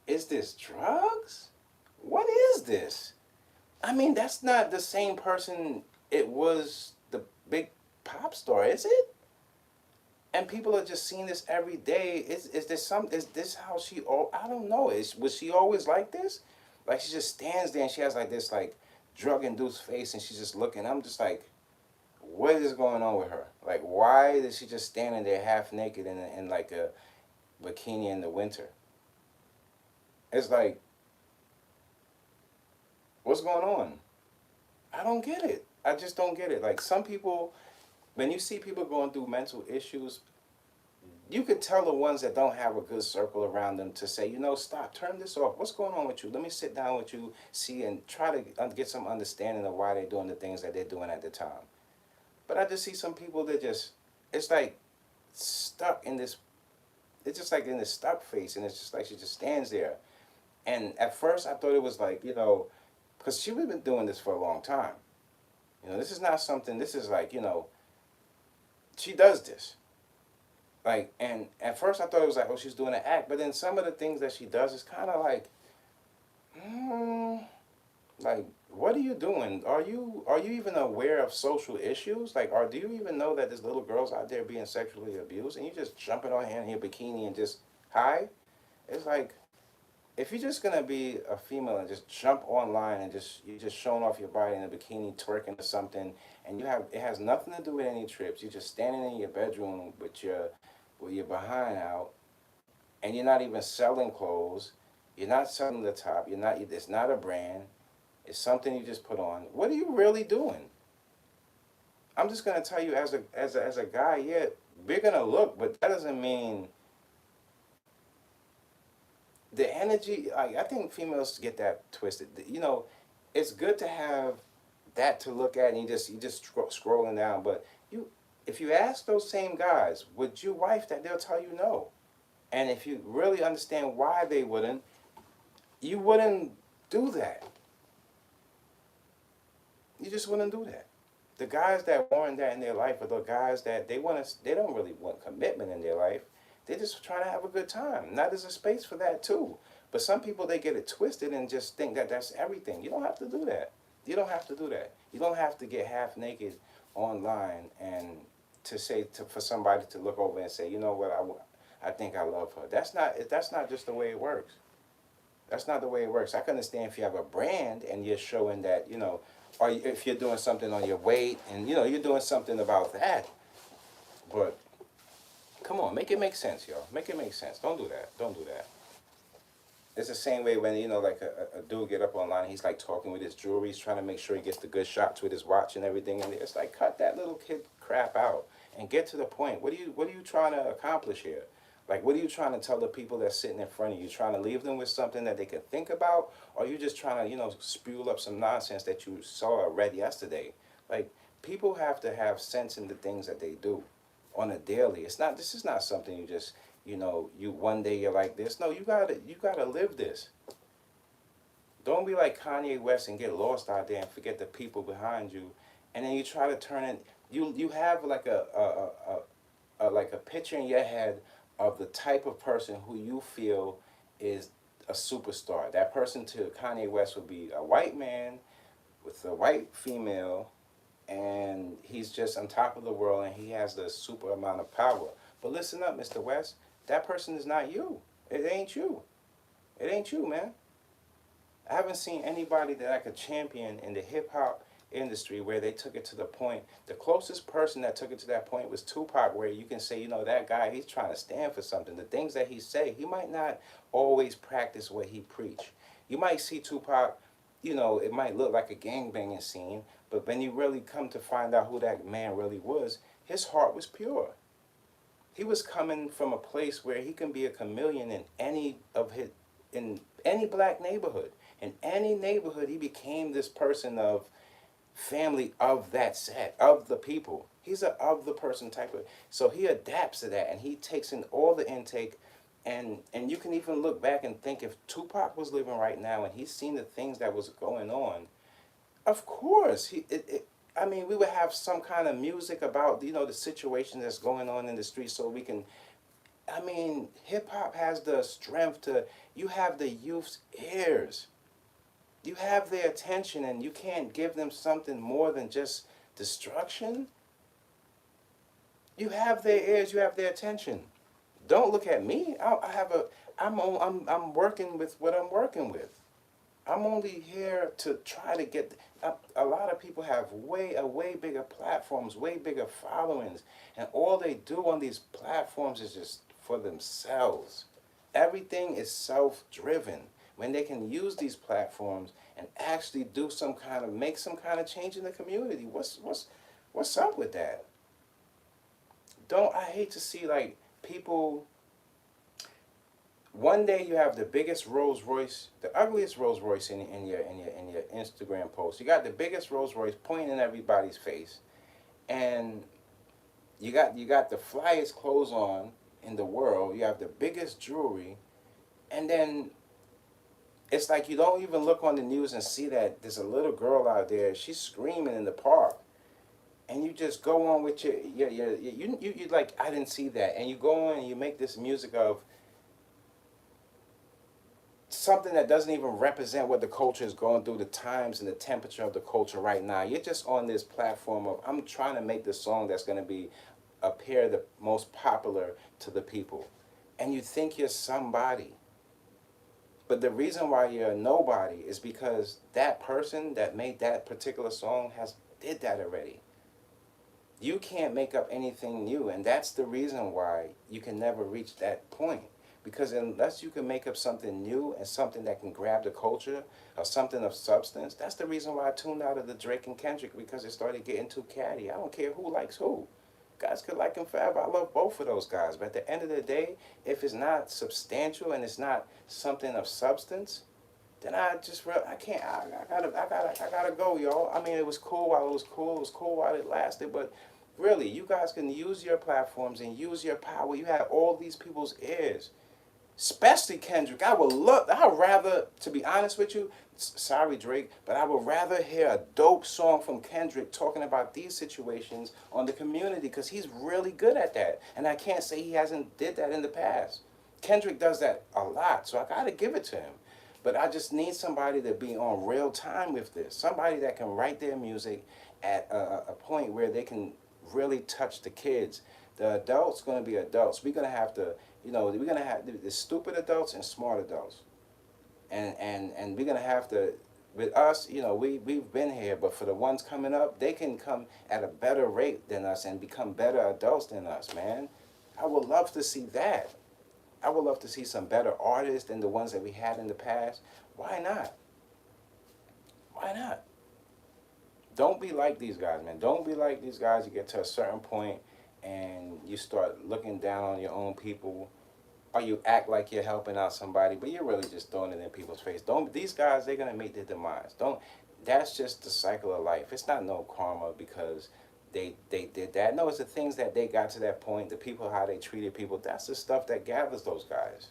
is this drugs? What is this? I mean, that's not the same person it was the big pop star, is it? And people are just seeing this every day. Is this how she, oh, I don't know. Was she always like this? Like, she just stands there and she has like this like drug-induced face and she's just looking. I'm just like, what is going on with her? Like, why is she just standing there half naked in like a bikini in the winter? It's like, what's going on? I don't get it. I just don't get it. Like, some people, when you see people going through mental issues, you could tell the ones that don't have a good circle around them to say, stop, turn this off. What's going on with you? Let me sit down with you, see, and try to get some understanding of why they're doing the things that they're doing at the time. But I just see some people that just, it's like stuck in this, it's just like in this stuck face, and it's just like she just stands there. And at first I thought it was like, because she's been doing this for a long time. This is not something, this is like, she does this. Like, and at first I thought it was like, oh, she's doing an act. But then some of the things that she does is kind of like, like, what are you doing? Are you even aware of social issues? Like, do you even know that there's little girls out there being sexually abused? And you just jumping on here in your bikini and just, hi? It's like, if you're just gonna be a female and just jump online and you're just showing off your body in a bikini, twerking or something, and it has nothing to do with any trips. You're just standing in your bedroom with your behind out, and you're not even selling clothes. You're not selling the top. It's not a brand. It's something you just put on. What are you really doing? I'm just gonna tell you, as a guy, yeah, we're gonna look, but that doesn't mean. The energy, I think females get that twisted. It's good to have that to look at, and you just scrolling down. But if you ask those same guys, would you wife that? They'll tell you no. And if you really understand why they wouldn't, you wouldn't do that. You just wouldn't do that. The guys that want that in their life are the guys that they don't really want commitment in their life. They're just trying to have a good time. Now, there's a space for that too. But some people, they get it twisted and just think that that's everything. You don't have to do that. You don't have to do that. You don't have to get half naked online and for somebody to look over and say, you know what, I think I love her. That's not just the way it works. That's not the way it works. I can understand if you have a brand and you're showing that, or if you're doing something on your weight and, you're doing something about that. But come on, make it make sense, y'all. Make it make sense. Don't do that. Don't do that. It's the same way when, like a dude get up online, he's like talking with his jewelry, he's trying to make sure he gets the good shots with his watch and everything. And it's like, cut that little kid crap out and get to the point. What are you trying to accomplish here? Like, what are you trying to tell the people that's sitting in front of you? Trying to leave them with something that they can think about? Or are you just trying to, spew up some nonsense that you saw or read yesterday? Like, people have to have sense in the things that they do on a daily. This is not something you just, you one day you're like this. No, you gotta live this. Don't be like Kanye West and get lost out there and forget the people behind you. And then you try to turn it, You have like like a picture in your head of the type of person who you feel is a superstar. That person to Kanye West would be a white man with a white female, and he's just on top of the world, and he has the super amount of power. But listen up, Mr. West, that person is not you. It ain't you. It ain't you, man. I haven't seen anybody that I could champion in the hip hop industry where they took it to the point. The closest person that took it to that point was Tupac, where you can say, you know, that guy, he's trying to stand for something. The things that he say, he might not always practice what he preach. You might see Tupac, you know, it might look like a gangbanging scene, but when you really come to find out who that man really was, his heart was pure. He was coming from a place where he can be a chameleon in any of his, in any black neighborhood. In any neighborhood, he became this person of family of that set, of the people. He's a of the person type of, so he adapts to that and he takes in all the intake, and you can even look back and think if Tupac was living right now and he's seen the things that was going on, of course I mean, we would have some kind of music about, you know, the situation that's going on in the street so we can, I mean, hip hop has the strength to, you have the youth's ears. You have their attention and you can't give them something more than just destruction. You have their ears, you have their attention. Don't look at me. I have a, I'm working with what I'm working with. I'm only here to try to get, a lot of people have way bigger platforms, way bigger followings, and all they do on these platforms is just for themselves. Everything is self-driven. When they can use these platforms and actually do some kind of, make some kind of change in the community, what's up with that? Don't, I hate to see like people, one day you have the biggest Rolls Royce, the ugliest Rolls Royce in your Instagram post. You got the biggest Rolls Royce pointing in everybody's face, and you got the flyest clothes on in the world. You have the biggest jewelry, and then it's like you don't even look on the news and see that there's a little girl out there. She's screaming in the park, and you just go on with you like, I didn't see that, and you go on and you make this music of something that doesn't even represent what the culture is going through, the times and the temperature of the culture right now. You're just on this platform of, I'm trying to make the song that's going to be appear the most popular to the people, and you think you're somebody. But the reason why you're a nobody is because that person that made that particular song has did that already. You can't make up anything new, and that's the reason why you can never reach that point. Because unless you can make up something new and something that can grab the culture or something of substance, that's the reason why I tuned out of the Drake and Kendrick, because it started getting too catty. I don't care who likes who. Guys could like him forever. I love both of those guys. But at the end of the day, if it's not substantial and it's not something of substance, then I can't. I gotta go, y'all. I mean, it was cool while it was cool. It was cool while it lasted. But really, you guys can use your platforms and use your power. You have all these people's ears. Especially Kendrick. I'd rather, to be honest with you, sorry Drake, but I would rather hear a dope song from Kendrick talking about these situations on the community, because he's really good at that. And I can't say he hasn't did that in the past. Kendrick does that a lot, so I gotta give it to him. But I just need somebody to be on real time with this. Somebody that can write their music at a point where they can really touch the kids. The adults gonna be adults. We're gonna have to, you know, we're gonna have the stupid adults and smart adults, and we're gonna have to. With us, you know, we've been here, but for the ones coming up, they can come at a better rate than us and become better adults than us, man. I would love to see that. I would love to see some better artists than the ones that we had in the past. Why not? Why not? Don't be like these guys, man. Don't be like these guys. You get to a certain point and you start looking down on your own people, or you act like you're helping out somebody, but you're really just throwing it in people's face. Don't, these guys, they're gonna meet their demise. Don't, that's just the cycle of life. It's not no karma because they did that. No, it's the things that they got to that point, the people, how they treated people. That's the stuff that gathers those guys.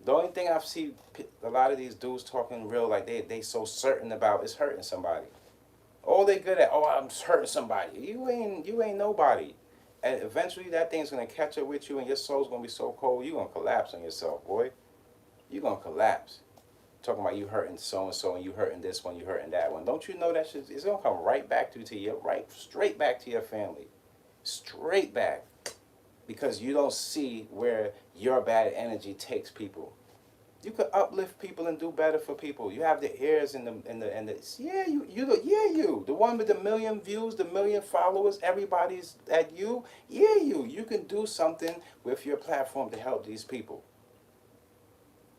The only thing I've seen a lot of these dudes talking real, like they so certain about, is hurting somebody. All they good at, oh, I'm hurting somebody. You ain't nobody. And eventually that thing's gonna catch up with you, and your soul's gonna be so cold, you're gonna collapse on yourself, boy. You're gonna collapse. Talking about you hurting so and so, and you hurting this one, you hurting that one. Don't you know that shit is gonna come right back to you, right straight back to your family, straight back, because you don't see where your bad energy takes people. You could uplift people and do better for people. You have the ears and the yeah, you the one with the million views, the million followers, everybody's at you. Yeah, you can do something with your platform to help these people.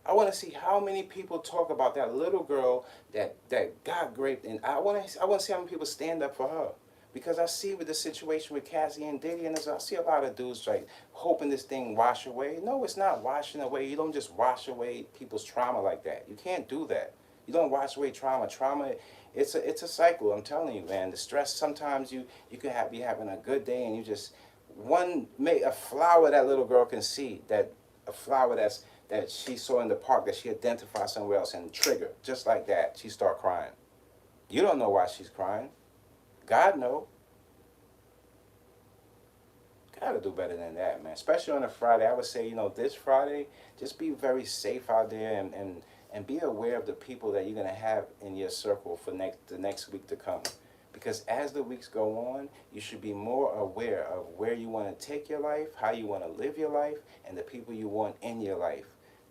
I want to see how many people talk about that little girl that got raped, and I want to see how many people stand up for her. Because I see with the situation with Cassie and Diddy, and I see a lot of dudes like hoping this thing wash away. No, it's not washing away. You don't just wash away people's trauma like that. You can't do that. You don't wash away trauma. Trauma, it's a cycle. I'm telling you, man. The stress. Sometimes you can be having a good day, and you just a flower that little girl can see, that a flower that she saw in the park that she identified somewhere else, and trigger just like that, she start crying. You don't know why she's crying. God know. Gotta do better than that, man. Especially on a Friday. I would say, this Friday, just be very safe out there, and be aware of the people that you're gonna have in your circle for the next week to come. Because as the weeks go on, you should be more aware of where you want to take your life, how you want to live your life, and the people you want in your life.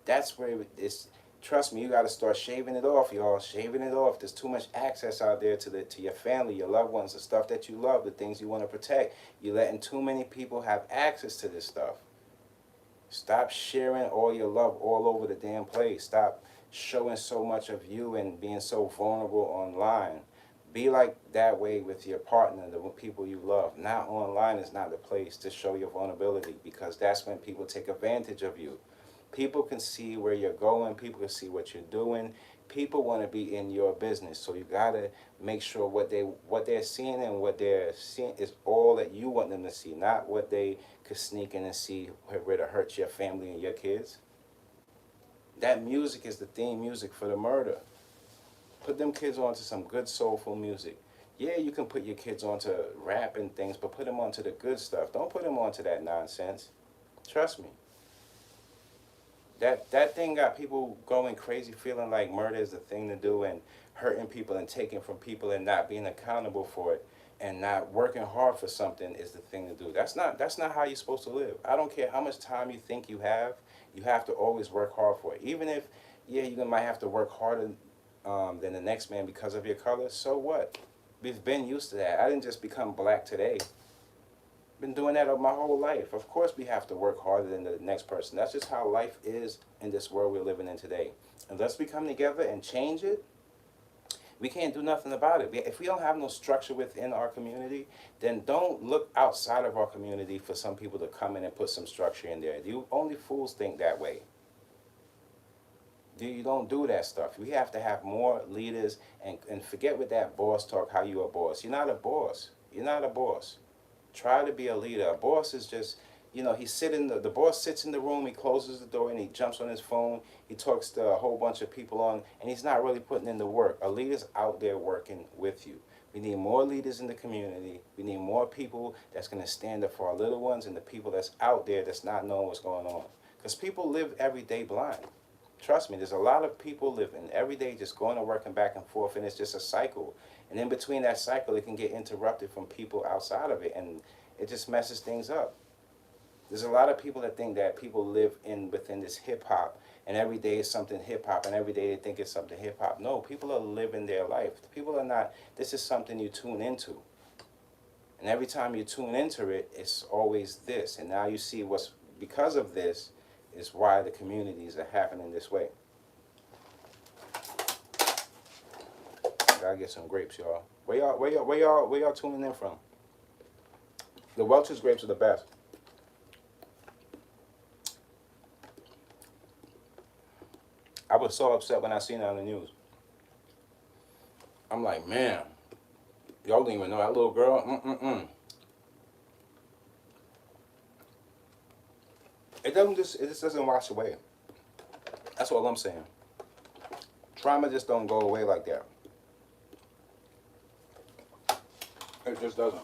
That's where it's. Trust me, you got to start shaving it off, y'all. Shaving it off. There's too much access out there to your family, your loved ones, the stuff that you love, the things you want to protect. You're letting too many people have access to this stuff. Stop sharing all your love all over the damn place. Stop showing so much of you and being so vulnerable online. Be like that way with your partner, the people you love. Not online is not the place to show your vulnerability, because that's when people take advantage of you. People can see where you're going. People can see what you're doing. People want to be in your business. So you got to make sure what they're seeing and what they're seeing is all that you want them to see, not what they could sneak in and see where to hurt your family and your kids. That music is the theme music for the murder. Put them kids onto some good soulful music. Yeah, you can put your kids onto rap and things, but put them onto the good stuff. Don't put them onto that nonsense. Trust me. That thing got people going crazy, feeling like murder is the thing to do, and hurting people and taking from people and not being accountable for it, and not working hard for something is the thing to do. That's not how you're supposed to live. I don't care how much time you think you have to always work hard for it. Even if, yeah, you might have to work harder than the next man because of your color. So what? We've been used to that. I didn't just become black today. Been doing that my whole life. Of course we have to work harder than the next person. That's just how life is in this world we're living in today. Unless we come together and change it, we can't do nothing about it. If we don't have no structure within our community, then don't look outside of our community for some people to come in and put some structure in there. You only fools think that way. You don't do that stuff. We have to have more leaders, and forget with that boss talk, how you a boss. You're not a boss. You're not a boss. Try to be a leader. A boss is just, the boss sits in the room, he closes the door, and he jumps on his phone. He talks to a whole bunch of people and he's not really putting in the work. A leader's out there working with you. We need more leaders in the community. We need more people that's going to stand up for our little ones and the people that's out there that's not knowing what's going on. Because people live every day blind. Trust me, there's a lot of people living every day just going to work and back and forth, and it's just a cycle. And in between that cycle, it can get interrupted from people outside of it, and it just messes things up. There's a lot of people that think that people live within this hip-hop, and every day is something hip-hop, and every day they think it's something hip-hop. No, people are living their life. People are not, this is something you tune into. And every time you tune into it, it's always this. And now you see because of this, is why the communities are happening this way. Gotta get some grapes, y'all. Where y'all tuning in from? The Welch's grapes are the best. I was so upset when I seen it on the news. I'm like, man, y'all didn't even know that little girl. It just doesn't wash away. That's all I'm saying. Trauma just don't go away like that. It just doesn't.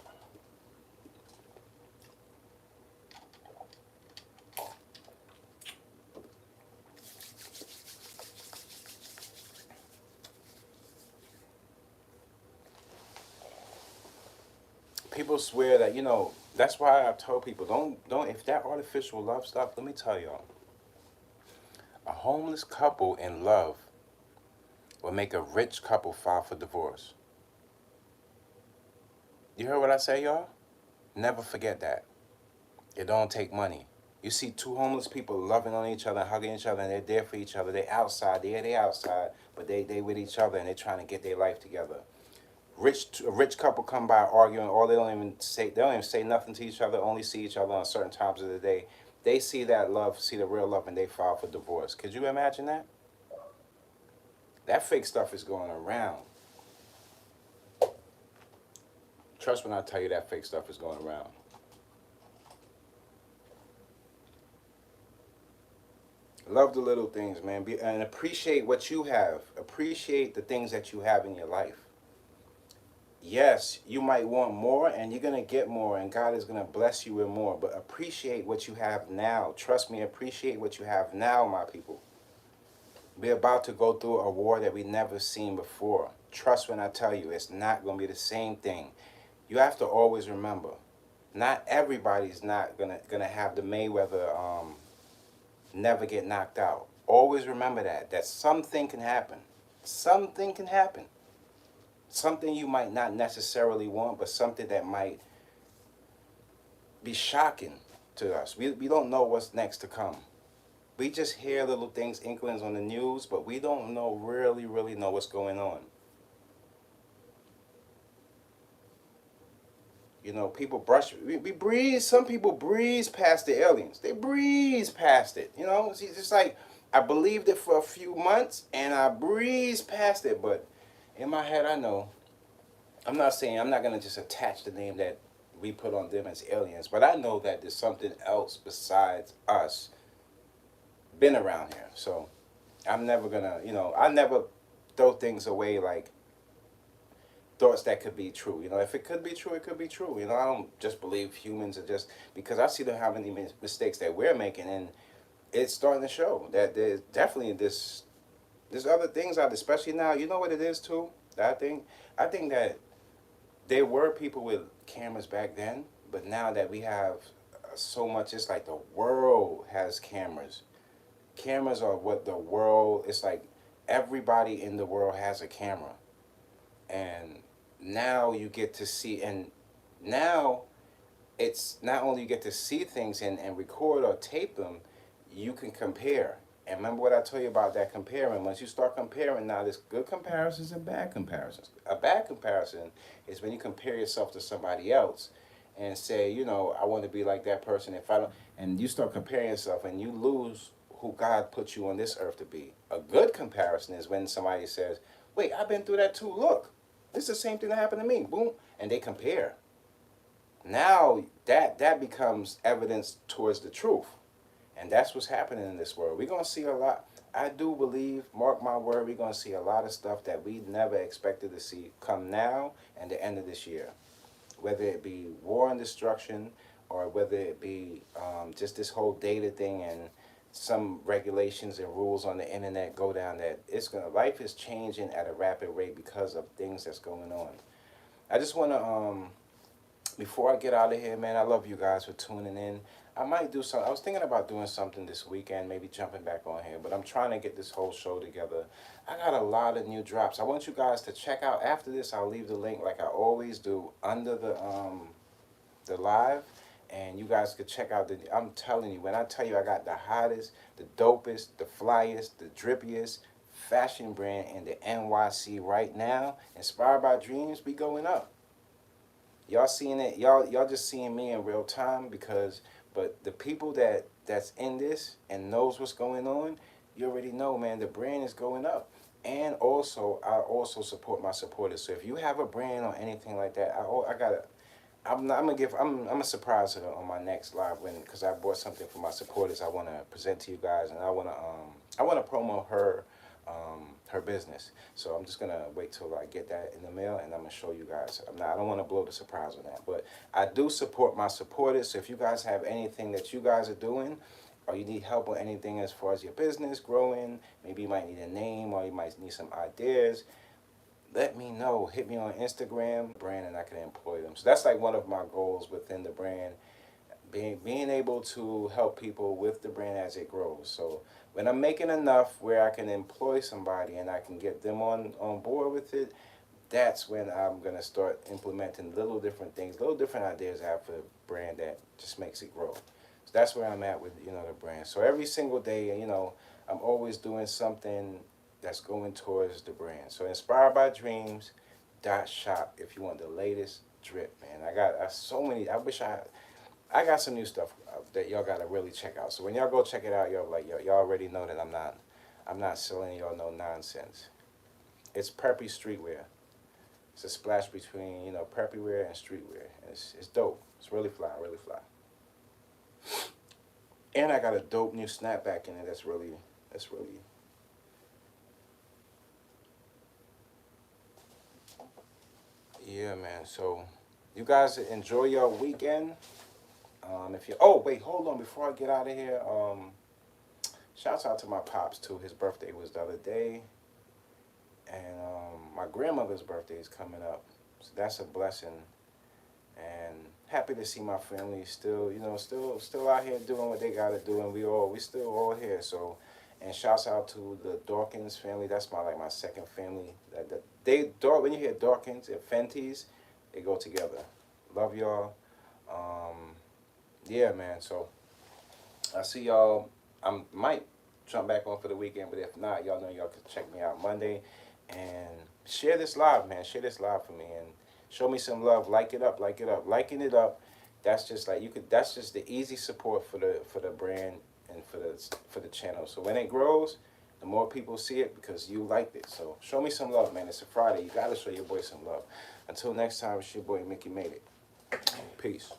People swear that, that's why I told people, don't, if that artificial love stuff, let me tell y'all, a homeless couple in love will make a rich couple file for divorce. You heard what I say, y'all? Never forget that. It don't take money. You see two homeless people loving on each other, hugging each other, and they're there for each other. They outside, they outside, but they with each other and they're trying to get their life together. A rich couple come by arguing, or they don't even say nothing to each other, only see each other on certain times of the day. They see that love, see the real love, and they file for divorce. Could you imagine that? That fake stuff is going around. Trust when I tell you that fake stuff is going around. Love the little things, man. And appreciate what you have. Appreciate the things that you have in your life. Yes, you might want more and you're going to get more and God is going to bless you with more. But appreciate what you have now. Trust me, appreciate what you have now, my people. We're about to go through a war that we've never seen before. Trust when I tell you, it's not going to be the same thing. You have to always remember, not everybody's not gonna have the Mayweather never get knocked out. Always remember that something can happen. Something can happen. Something you might not necessarily want, but something that might be shocking to us. We don't know what's next to come. We just hear little things, inklings on the news, but we don't really know what's going on. People we breeze, some people breeze past the aliens. They breeze past it. It's just like, I believed it for a few months and I breezed past it, but in my head I know, I'm not going to just attach the name that we put on them as aliens, but I know that there's something else besides us been around here. So I'm never going to, I never throw things away like thoughts that could be true. If it could be true, it could be true. I don't just believe humans are just, because I see them having the mistakes that we're making, and it's starting to show that there's definitely there's other things out there, especially now. You know what it is too? I think that there were people with cameras back then, but now that we have so much, it's like the world has cameras. Cameras are what the world, it's like everybody in the world has a camera. And now you get to see, and now it's not only you get to see things and record or tape them, you can compare. And remember what I told you about that comparing. Once you start comparing, now there's good comparisons and bad comparisons. A bad comparison is when you compare yourself to somebody else and say, I want to be like that person. If I don't, and you start comparing yourself and you lose who God put you on this earth to be. A good comparison is when somebody says, wait, I've been through that too. Look, this is the same thing that happened to me. Boom. And they compare. Now that becomes evidence towards the truth. And that's what's happening in this world. We're going to see a lot. I do believe, mark my word, we're going to see a lot of stuff that we never expected to see come now and the end of this year. Whether it be war and destruction, or whether it be just this whole data thing and some regulations and rules on the internet go down, that life is changing at a rapid rate because of things that's going on. I just want to, before I get out of here, man, I love you guys for tuning in. I might do something. I was thinking about doing something this weekend, maybe jumping back on here, but I'm trying to get this whole show together. I got a lot of new drops. I want you guys to check out, after this, I'll leave the link like I always do under the live, and you guys could check out I'm telling you, when I tell you I got the hottest, the dopest, the flyest, the drippiest fashion brand in the NYC right now, inspired by dreams, be going up. Y'all seeing it, y'all just seeing me in real time, but the people that's in this and knows what's going on, you already know, man, the brand is going up. And also, I also support my supporters. So if you have a brand or anything like that, I'm gonna surprise her on my next live, because I bought something for my supporters I want to present to you guys, and I want to promo her her business. So I'm just gonna wait till I get that in the mail, and I'm gonna show you guys. I don't want to blow the surprise on that, but I do support my supporters. So if you guys have anything that you guys are doing, or you need help with anything as far as your business growing, maybe you might need a name, or you might need some ideas, let me know. Hit me on Instagram, brand, and I can employ them. So that's like one of my goals within the brand, being able to help people with the brand as it grows. So when I'm making enough where I can employ somebody and I can get them on board with it, that's when I'm gonna start implementing little different things, little different ideas I have for the brand that just makes it grow. So that's where I'm at with, you know, the brand. So every single day, you know, I'm always doing something that's going towards the brand. So inspired by dreams shop if you want the latest drip, man. I got so many. I got some new stuff that y'all gotta really check out. So when y'all go check it out, y'all already know that I'm not selling y'all no nonsense. It's preppy streetwear. It's a splash between, you know, preppy wear and streetwear. It's dope. It's really fly, really fly. And I got a dope new snapback in it. That's really. Yeah, man. So you guys enjoy your weekend. If you wait, hold on before I get out of here. Shouts out to my pops too. His birthday was the other day, and my grandmother's birthday is coming up, so that's a blessing. And happy to see my family still, you know, still out here doing what they gotta do, and we still all here. So, and shouts out to the Dawkins family. That's my second family. When you hear Dawkins and Fenties, they go together. Love y'all. Yeah, man. So I see y'all. I might jump back on for the weekend, but if not, y'all know y'all can check me out Monday and share this live, man. Share this live for me and show me some love. Like it up. Liking it up. That's just like that's just the easy support for the brand and for the channel. So when it grows, the more people see it because you liked it. So show me some love, man. It's a Friday. You gotta show your boy some love. Until next time, it's your boy Mickey Made It. Peace.